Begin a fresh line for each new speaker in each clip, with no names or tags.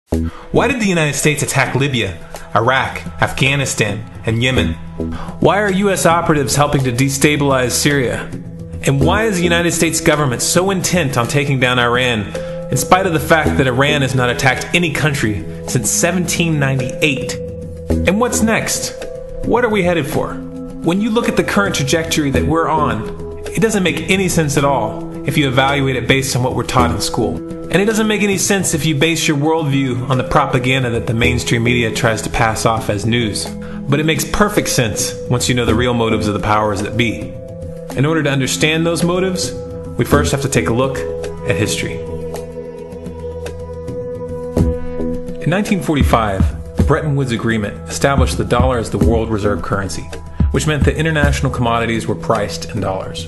Why did the United States attack Libya, Iraq, Afghanistan, and Yemen? Why are U.S. operatives helping to destabilize Syria? And why is the United States government so intent on taking down Iran, in spite of the fact that Iran has not attacked any country since 1798? And what's next? What are we headed for? When you look at the current trajectory that we're on, it doesn't make any sense at all if you evaluate it based on what we're taught in school. And it doesn't make any sense if you base your worldview on the propaganda that the mainstream media tries to pass off as news. But it makes perfect sense once you know the real motives of the powers that be. In order to understand those motives, we first have to take a look at history. In 1945, the Bretton Woods Agreement established the dollar as the world reserve currency, which meant that international commodities were priced in dollars.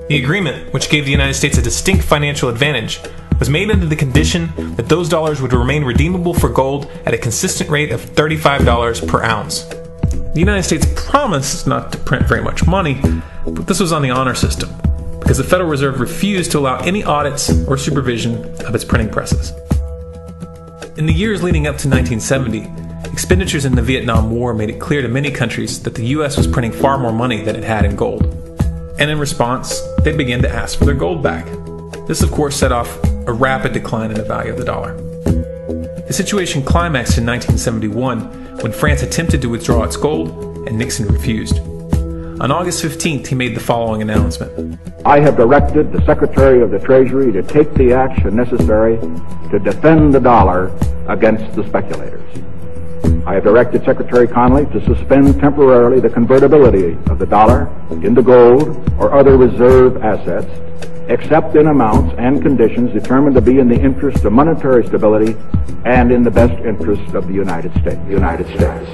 The agreement, which gave the United States a distinct financial advantage, was made under the condition that those dollars would remain redeemable for gold at a consistent rate of $35 per ounce. The United States promised not to print very much money, but this was on the honor system, because the Federal Reserve refused to allow any audits or supervision of its printing presses. In the years leading up to 1970, expenditures in the Vietnam War made it clear to many countries that the U.S. was printing far more money than it had in gold. And in response, they began to ask for their gold back. This, of course, set off a rapid decline in the value of the dollar. The situation climaxed in 1971 when France attempted to withdraw its gold and Nixon refused. On August 15th, he made the following announcement.
I have directed the Secretary of the Treasury to take the action necessary to defend the dollar against the speculators. I have directed Secretary Connally to suspend temporarily the convertibility of the dollar into gold or other reserve assets, except in amounts and conditions determined to be in the interest of monetary stability and in the best interest of the United States.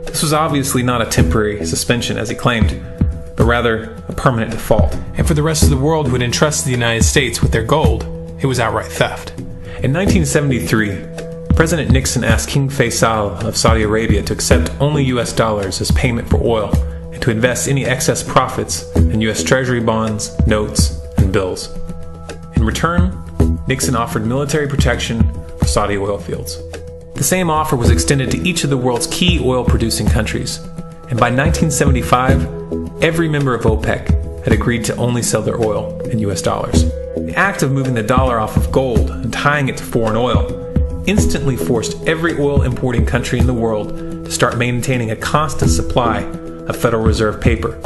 This was obviously not a temporary suspension, as he claimed, but rather a permanent default. And for the rest of the world who had entrusted the United States with their gold, it was outright theft. In 1973, President Nixon asked King Faisal of Saudi Arabia to accept only US dollars as payment for oil and to invest any excess profits in US Treasury bonds, notes, and bills. In return, Nixon offered military protection for Saudi oil fields. The same offer was extended to each of the world's key oil-producing countries, and by 1975, every member of OPEC had agreed to only sell their oil in US dollars. The act of moving the dollar off of gold and tying it to foreign oil instantly forced every oil-importing country in the world to start maintaining a constant supply of Federal Reserve paper.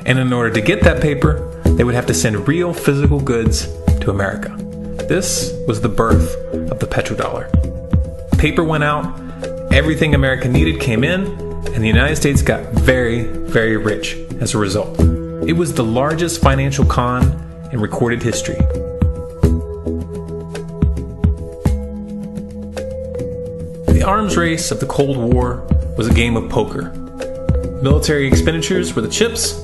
And in order to get that paper, they would have to send real physical goods to America. This was the birth of the petrodollar. Paper went out, everything America needed came in, and the United States got very, very rich as a result. It was the largest financial con in recorded history. The arms race of the Cold War was a game of poker. Military expenditures were the chips,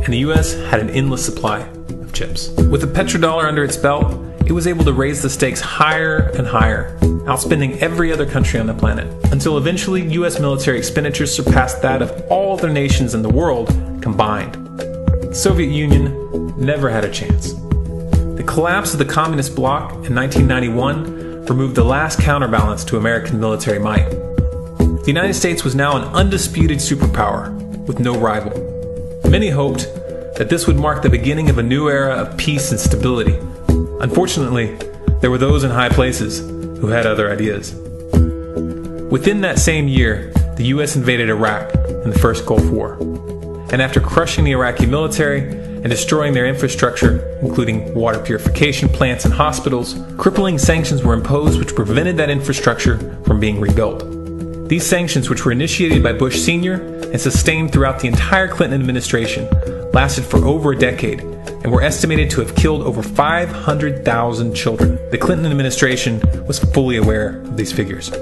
and the US had an endless supply of chips. With the petrodollar under its belt, it was able to raise the stakes higher and higher, outspending every other country on the planet, until eventually US military expenditures surpassed that of all other nations in the world combined. The Soviet Union never had a chance. The collapse of the communist bloc in 1991 removed the last counterbalance to American military might. The United States was now an undisputed superpower with no rival. Many hoped that this would mark the beginning of a new era of peace and stability. Unfortunately, there were those in high places who had other ideas. Within that same year, the US invaded Iraq in the first Gulf War. And after crushing the Iraqi military and destroying their infrastructure, including water purification plants and hospitals, crippling sanctions were imposed which prevented that infrastructure from being rebuilt. These sanctions, which were initiated by Bush Sr. and sustained throughout the entire Clinton administration, lasted for over a decade and were estimated to have killed over 500,000 children. The Clinton administration was fully aware of these figures.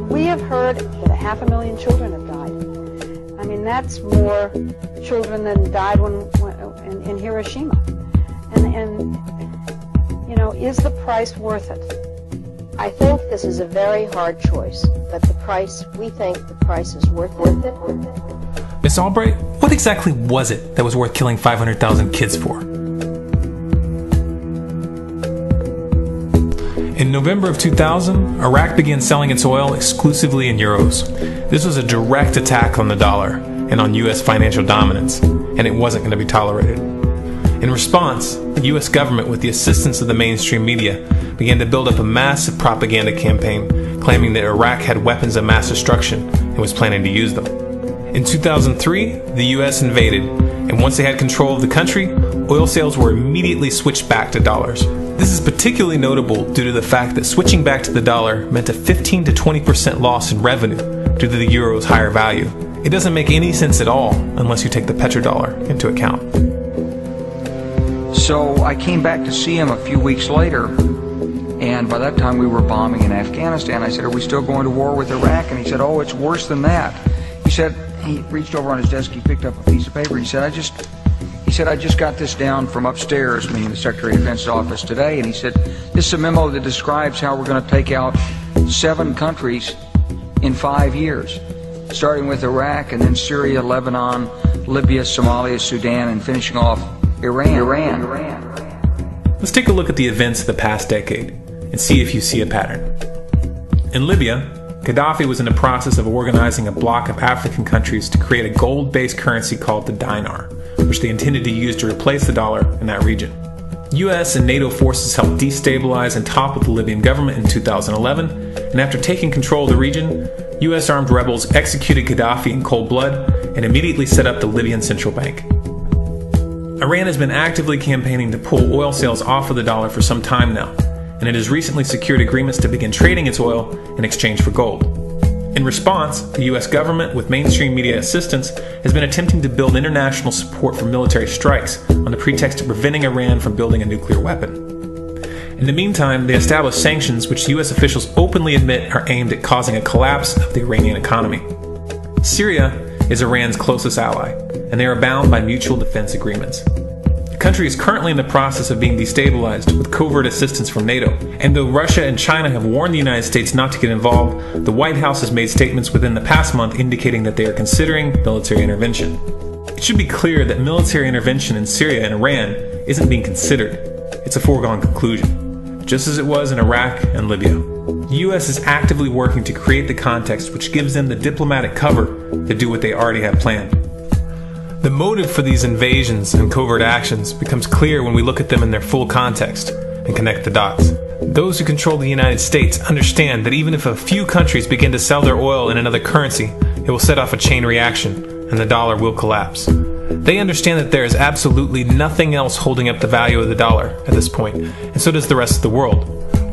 We have heard that 500,000 children have died. I mean, that's more children than died in Hiroshima. And you know, is the price worth it? I think this is a very hard choice, but we think the price is worth it.
Miss Albright, what exactly was it that was worth killing 500,000 kids for? In November of 2000, Iraq began selling its oil exclusively in euros. This was a direct attack on the dollar and on U.S. financial dominance, and it wasn't going to be tolerated. In response, the U.S. government, with the assistance of the mainstream media, began to build up a massive propaganda campaign claiming that Iraq had weapons of mass destruction and was planning to use them. In 2003, the U.S. invaded, and once they had control of the country, oil sales were immediately switched back to dollars. This is particularly notable due to the fact that switching back to the dollar meant a 15 to 20% loss in revenue due to the euro's higher value. It doesn't make any sense at all unless you take the petrodollar into account.
So I came back to see him a few weeks later, and by that time we were bombing in Afghanistan. I said, "Are we still going to war with Iraq?" And he said, "Oh, it's worse than that." He said, he reached over on his desk, he picked up a piece of paper, he said, I just got this down from upstairs, meaning the Secretary of Defense's office today, and he said, "This is a memo that describes how we're going to take out 7 countries in 5 years, starting with Iraq and then Syria, Lebanon, Libya, Somalia, Sudan, and finishing off Iran.
Let's take a look at the events of the past decade and see if you see a pattern. In Libya, Gaddafi was in the process of organizing a bloc of African countries to create a gold-based currency called the dinar, which they intended to use to replace the dollar in that region. US and NATO forces helped destabilize and topple the Libyan government in 2011, and after taking control of the region, US armed rebels executed Gaddafi in cold blood and immediately set up the Libyan Central Bank. Iran has been actively campaigning to pull oil sales off of the dollar for some time now, and it has recently secured agreements to begin trading its oil in exchange for gold. In response, the US government, with mainstream media assistance, has been attempting to build international support for military strikes on the pretext of preventing Iran from building a nuclear weapon. In the meantime, they established sanctions which US officials openly admit are aimed at causing a collapse of the Iranian economy. Syria is Iran's closest ally, and they are bound by mutual defense agreements. The country is currently in the process of being destabilized with covert assistance from NATO, and though Russia and China have warned the United States not to get involved, the White House has made statements within the past month indicating that they are considering military intervention. It should be clear that military intervention in Syria and Iran isn't being considered. It's a foregone conclusion, just as it was in Iraq and Libya. The U.S. is actively working to create the context which gives them the diplomatic cover to do what they already have planned. The motive for these invasions and covert actions becomes clear when we look at them in their full context and connect the dots. Those who control the United States understand that even if a few countries begin to sell their oil in another currency, it will set off a chain reaction and the dollar will collapse. They understand that there is absolutely nothing else holding up the value of the dollar at this point, and so does the rest of the world.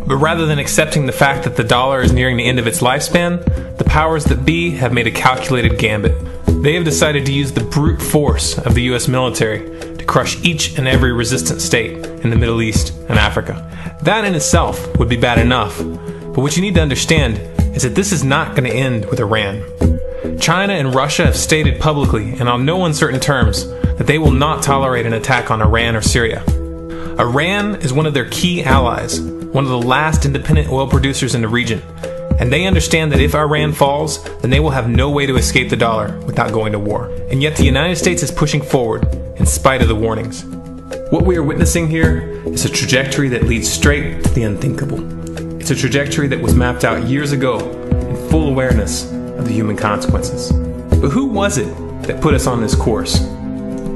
But rather than accepting the fact that the dollar is nearing the end of its lifespan, the powers that be have made a calculated gambit. They have decided to use the brute force of the US military to crush each and every resistant state in the Middle East and Africa. That in itself would be bad enough, but what you need to understand is that this is not going to end with Iran. China and Russia have stated publicly and on no uncertain terms that they will not tolerate an attack on Iran or Syria. Iran is one of their key allies, one of the last independent oil producers in the region, and they understand that if Iran falls, then they will have no way to escape the dollar without going to war. And yet the United States is pushing forward in spite of the warnings. What we are witnessing here is a trajectory that leads straight to the unthinkable. It's a trajectory that was mapped out years ago in full awareness of the human consequences. But who was it that put us on this course?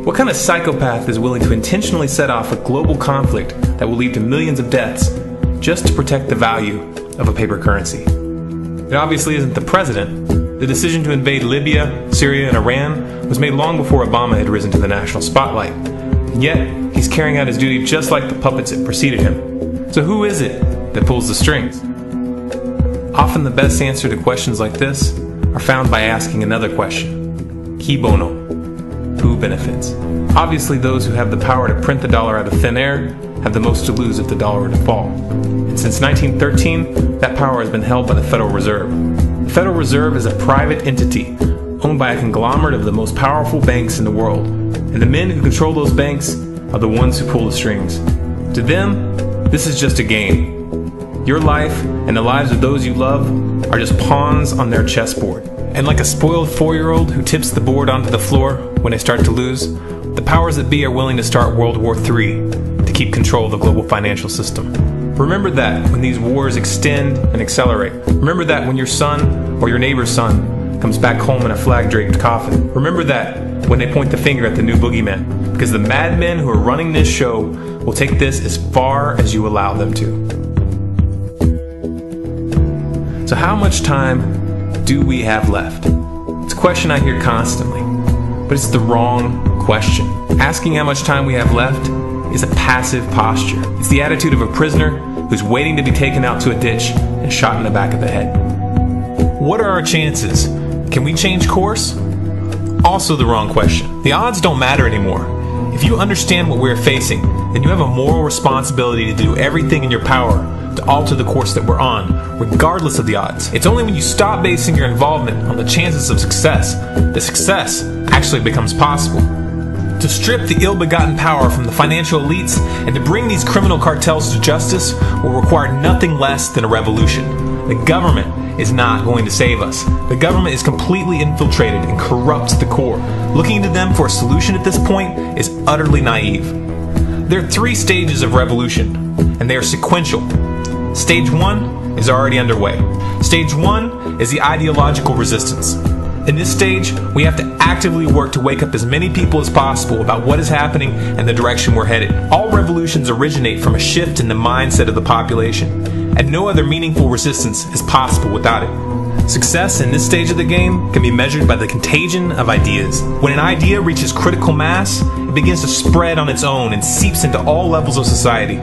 What kind of psychopath is willing to intentionally set off a global conflict that will lead to millions of deaths just to protect the value of a paper currency? It obviously isn't the president. The decision to invade Libya, Syria, and Iran was made long before Obama had risen to the national spotlight. And yet, he's carrying out his duty just like the puppets that preceded him. So who is it that pulls the strings? Often the best answer to questions like this are found by asking another question. Qui bono? Who benefits? Obviously, those who have the power to print the dollar out of thin air have the most to lose if the dollar were to fall. And since 1913, that power has been held by the Federal Reserve. The Federal Reserve is a private entity owned by a conglomerate of the most powerful banks in the world. And the men who control those banks are the ones who pull the strings. To them, this is just a game. Your life and the lives of those you love are just pawns on their chessboard. And like a spoiled 4-year-old who tips the board onto the floor when they start to lose, the powers that be are willing to start World War III to keep control of the global financial system. Remember that when these wars extend and accelerate. Remember that when your son or your neighbor's son comes back home in a flag-draped coffin. Remember that when they point the finger at the new boogeyman, because the madmen who are running this show will take this as far as you allow them to. So how much time do we have left? It's a question I hear constantly, but it's the wrong question. Asking how much time we have left is a passive posture. It's the attitude of a prisoner who's waiting to be taken out to a ditch and shot in the back of the head. What are our chances? Can we change course? Also the wrong question. The odds don't matter anymore. If you understand what we're facing, then you have a moral responsibility to do everything in your power to alter the course that we're on, regardless of the odds. It's only when you stop basing your involvement on the chances of success that success actually becomes possible. To strip the ill-begotten power from the financial elites and to bring these criminal cartels to justice will require nothing less than a revolution. The government is not going to save us. The government is completely infiltrated and corrupt to the core. Looking to them for a solution at this point is utterly naive. There are 3 stages of revolution, and they are sequential. Stage 1 is already underway. Stage 1 is the ideological resistance. In this stage, we have to actively work to wake up as many people as possible about what is happening and the direction we're headed. All revolutions originate from a shift in the mindset of the population, and no other meaningful resistance is possible without it. Success in this stage of the game can be measured by the contagion of ideas. When an idea reaches critical mass, it begins to spread on its own and seeps into all levels of society.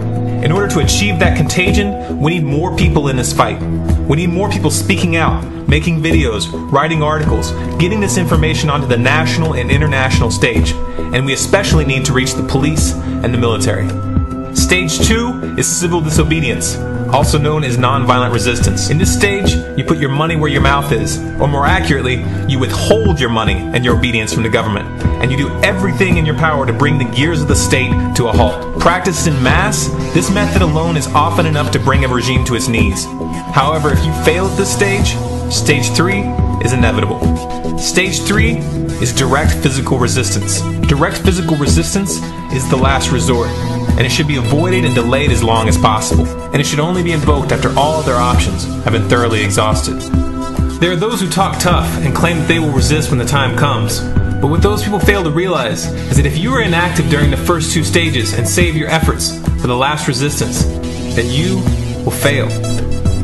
In order to achieve that contagion, we need more people in this fight. We need more people speaking out, making videos, writing articles, getting this information onto the national and international stage. And we especially need to reach the police and the military. Stage 2 is civil disobedience, also known as nonviolent resistance. In this stage, you put your money where your mouth is, or more accurately, you withhold your money and your obedience from the government, and you do everything in your power to bring the gears of the state to a halt. Practiced in mass, this method alone is often enough to bring a regime to its knees. However, if you fail at this stage, Stage 3 is inevitable. Stage 3 is direct physical resistance. Direct physical resistance is the last resort, and it should be avoided and delayed as long as possible. And it should only be invoked after all other options have been thoroughly exhausted. There are those who talk tough and claim that they will resist when the time comes. But what those people fail to realize is that if you are inactive during the first 2 stages and save your efforts for the last resistance, then you will fail.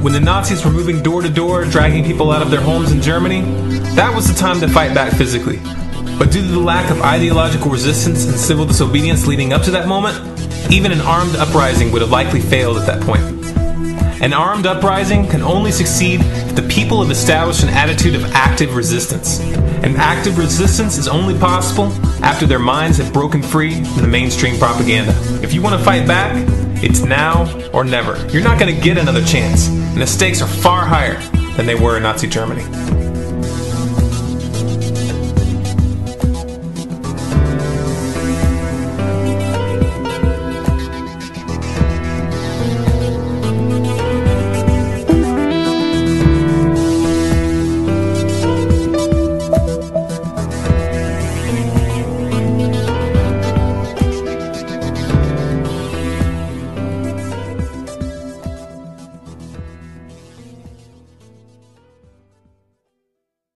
When the Nazis were moving door to door, dragging people out of their homes in Germany, that was the time to fight back physically. But due to the lack of ideological resistance and civil disobedience leading up to that moment, even an armed uprising would have likely failed at that point. An armed uprising can only succeed if the people have established an attitude of active resistance. And active resistance is only possible after their minds have broken free from the mainstream propaganda. If you want to fight back, it's now or never. You're not going to get another chance, and the stakes are far higher than they were in Nazi Germany.